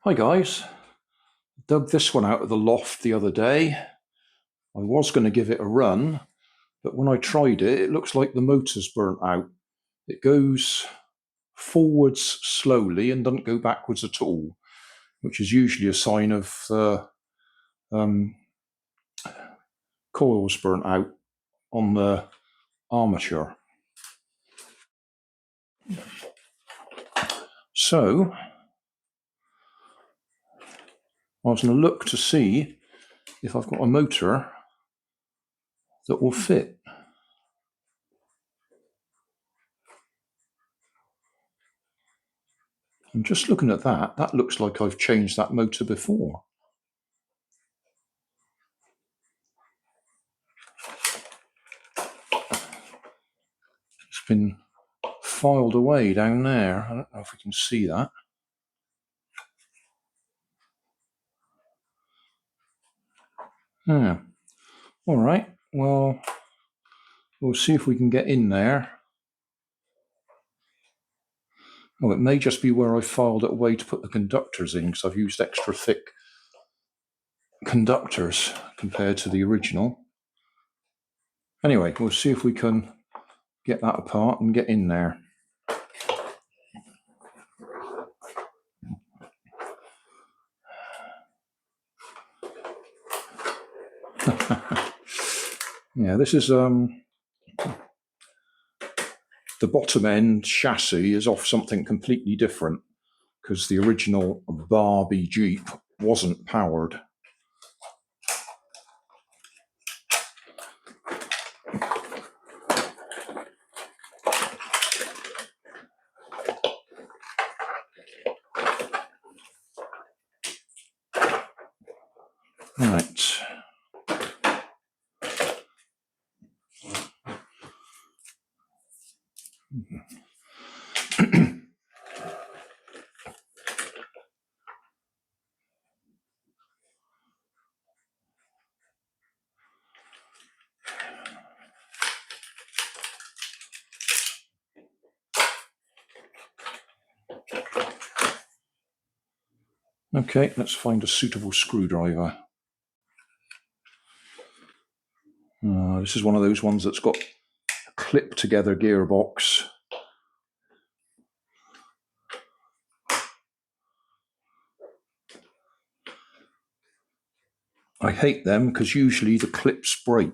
Hi guys, dug this one out of the loft the other day. I was going to give it a run, but when I tried it, it looks like the motor's burnt out. It goes forwards slowly and doesn't go backwards at all, which is usually a sign of coils burnt out on the armature. So I was going to look to see if I've got a motor that will fit. And just looking at that, that looks like I've changed that motor before. It's been filed away down there. I don't know if we can see that. Yeah. All right. Well, we'll see if we can get in there. Oh, it may just be where I filed it away to put the conductors in, because I've used extra thick conductors compared to the original. Anyway, we'll see if we can get that apart and get in there. Yeah, this is the bottom end chassis is off something completely different, because the original Barbie Jeep wasn't powered. Right. Okay, let's find a suitable screwdriver. This is one of those ones that's got a clip-together gearbox. I hate them because usually the clips break.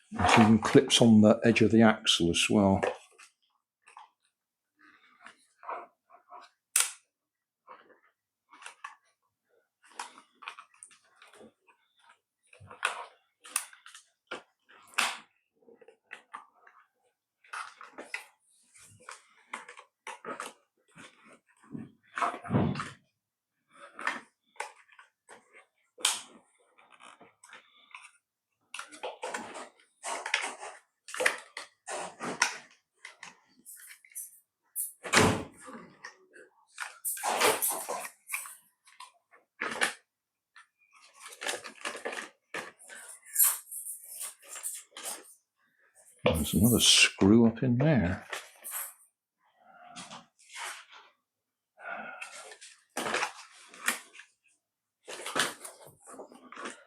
There's even clips on the edge of the axle as well. There's another screw up in there.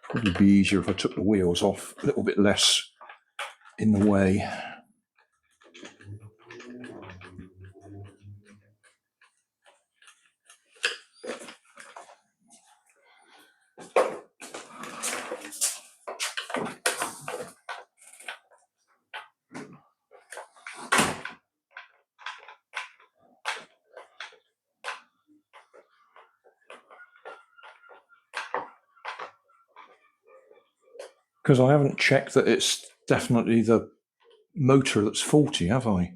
Probably be easier if I took the wheels off, a little bit less in the way. Because I haven't checked that it's definitely the motor that's faulty, have I?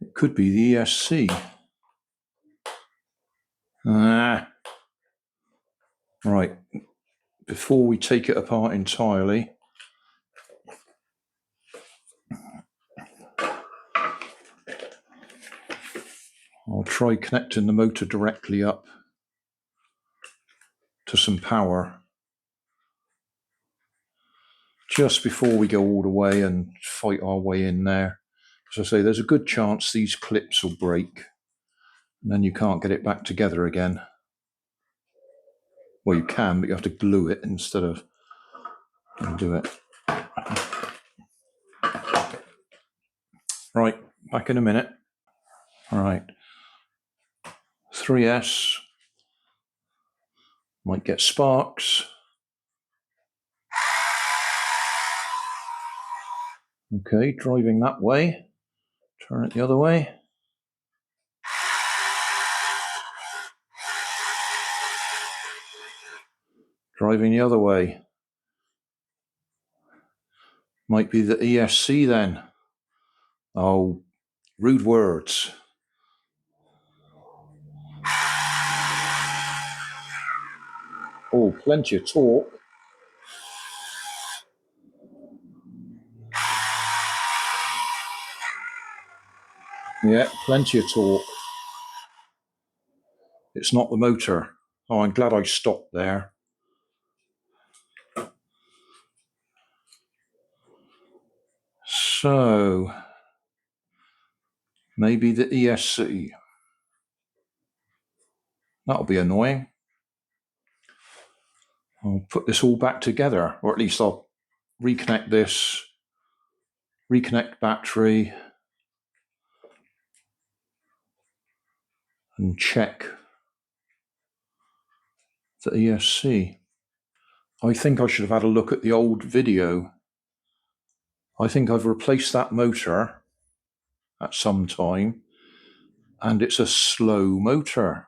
It could be the ESC. Right. Before we take it apart entirely, I'll try connecting the motor directly up to some power just before we go all the way and fight our way in there. As I say, there's a good chance these clips will break and then you can't get it back together again. Well, you can, but you have to glue it instead of do it. Right, back in a minute. All right, 3S might get sparks. Okay, driving that way. Turn it the other way. Driving the other way. Might be the ESC then. Oh, rude words. Oh, plenty of torque. Yeah, plenty of torque. It's not the motor. Oh, I'm glad I stopped there. So, maybe the ESC. That'll be annoying. I'll put this all back together, or at least I'll reconnect this, reconnect battery, and check the ESC. I think I should have had a look at the old video. I think I've replaced that motor at some time, and it's a slow motor.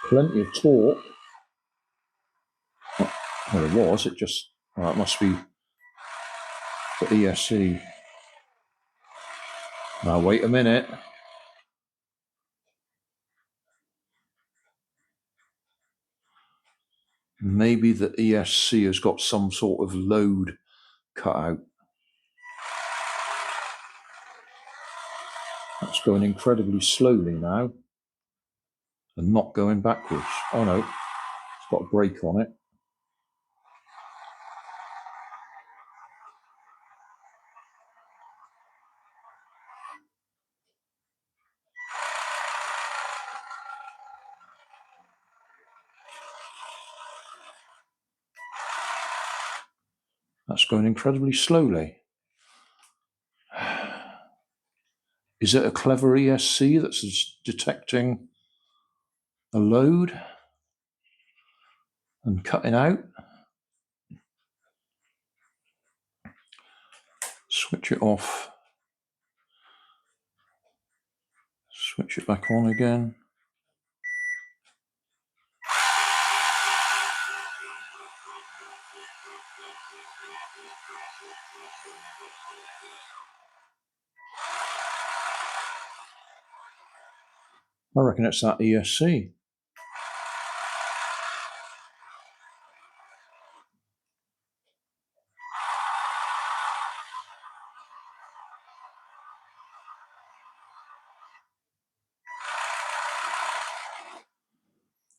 Plenty of torque. Well, it was. It just, well, it must be the ESC. Now, wait a minute. Maybe the ESC has got some sort of load cut out. That's going incredibly slowly now and not going backwards. Oh no, it's got a brake on it. That's going incredibly slowly. Is it a clever ESC that's detecting a load and cutting out? Switch it off. Switch it back on again. I reckon it's that ESC.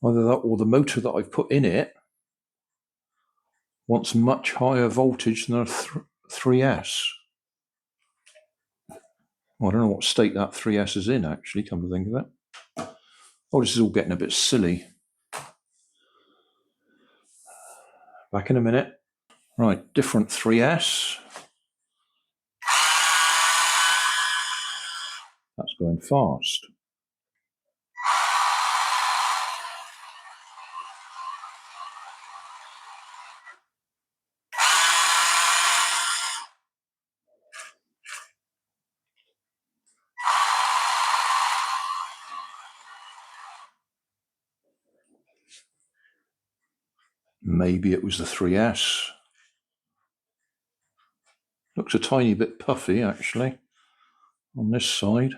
Either that or the motor that I've put in it wants much higher voltage than a 3S. Well, I don't know what state that 3S is in, actually, come to think of it. Oh, this is all getting a bit silly. Back in a minute. Right, different 3S. That's going fast. Maybe it was the 3S. Looks a tiny bit puffy, actually, on this side.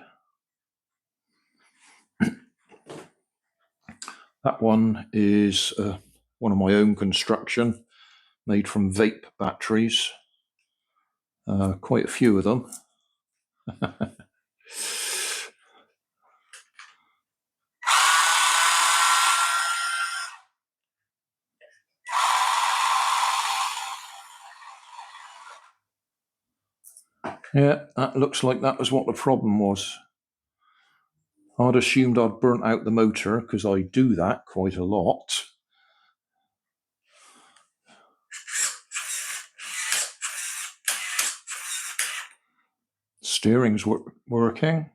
That one is one of my own construction, made from vape batteries. Quite a few of them. Yeah, that looks like that was what the problem was. I'd assumed I'd burnt out the motor, because I do that quite a lot. Steering's working.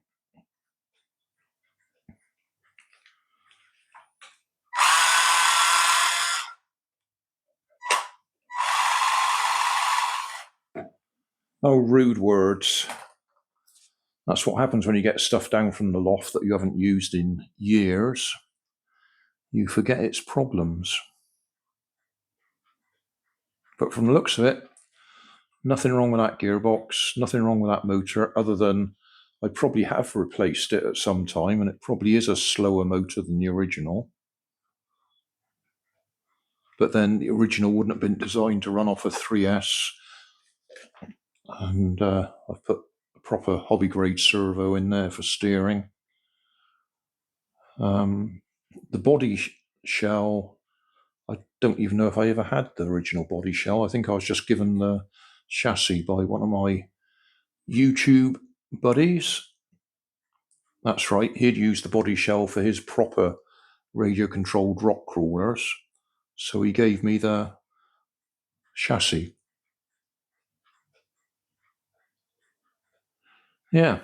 Oh, rude words. That's what happens when you get stuff down from the loft that you haven't used in years. You forget its problems. But from the looks of it, nothing wrong with that gearbox, nothing wrong with that motor, other than I probably have replaced it at some time, and it probably is a slower motor than the original. But then the original wouldn't have been designed to run off a 3S. And I've put a proper hobby grade servo in there for steering. The body shell, I don't even know if I ever had the original body shell. I think I was just given the chassis by one of my YouTube buddies. That's right, he'd used the body shell for his proper radio controlled rock crawlers, so he gave me the chassis. Yeah.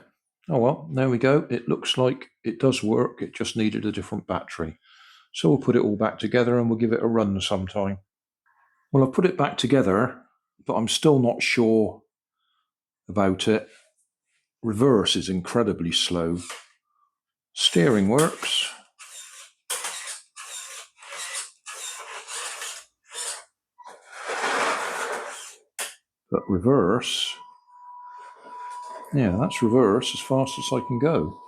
Oh well, there we go. It looks like it does work. It just needed a different battery. So we'll put it all back together and we'll give it a run sometime. Well, I've put it back together, but I'm still not sure about it. Reverse is incredibly slow. Steering works. But reverse, yeah, that's reverse as fast as I can go.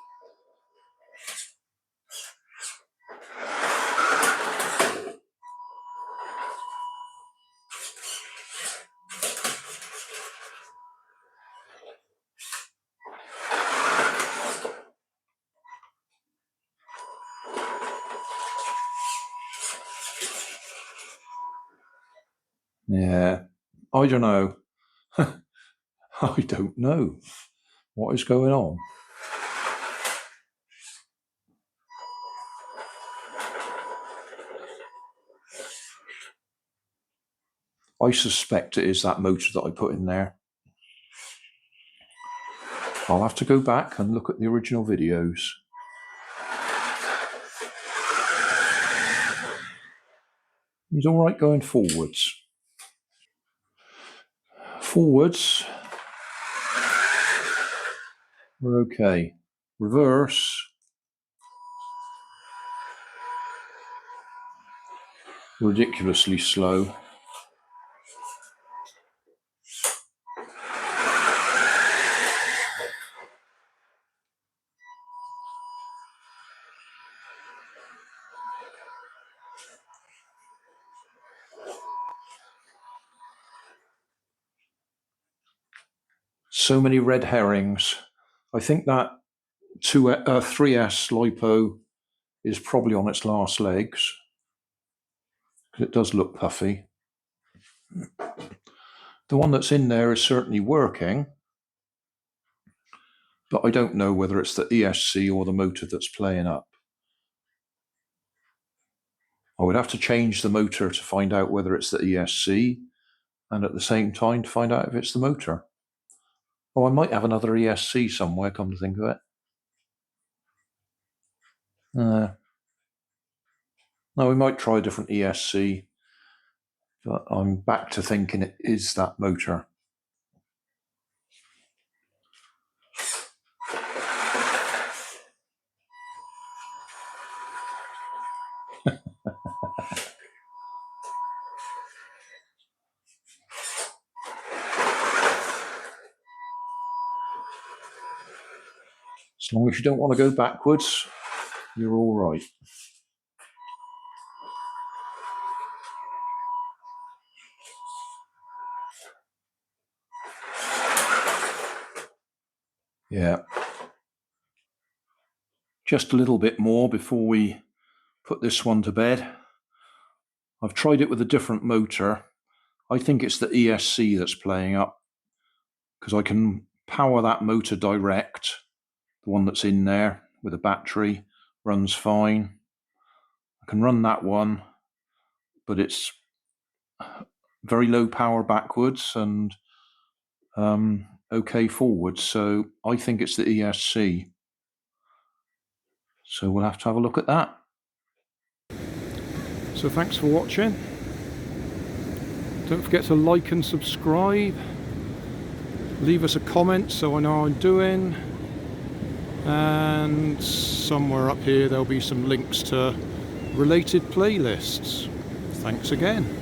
Yeah, I don't know. I don't know what is going on. I suspect it is that motor that I put in there. I'll have to go back and look at the original videos. He's all right going forwards. Forwards, we're okay. Reverse, ridiculously slow. So many red herrings. I think that 3S LiPo is probably on its last legs, because it does look puffy. The one that's in there is certainly working, but I don't know whether it's the ESC or the motor that's playing up. I would have to change the motor to find out whether it's the ESC, and at the same time to find out if it's the motor. Oh, I might have another ESC somewhere, come to think of it. No, we might try a different ESC, but I'm back to thinking it is that motor. As long as you don't want to go backwards, you're all right. Yeah. Just a little bit more before we put this one to bed. I've tried it with a different motor. I think it's the ESC that's playing up, because I can power that motor direct, the one that's in there with a battery, runs fine. I can run that one, but it's very low power backwards and okay forwards, so I think it's the ESC. So we'll have to have a look at that. So thanks for watching. Don't forget to like and subscribe. Leave us a comment so I know how I'm doing. And somewhere up here there'll be some links to related playlists. Thanks again.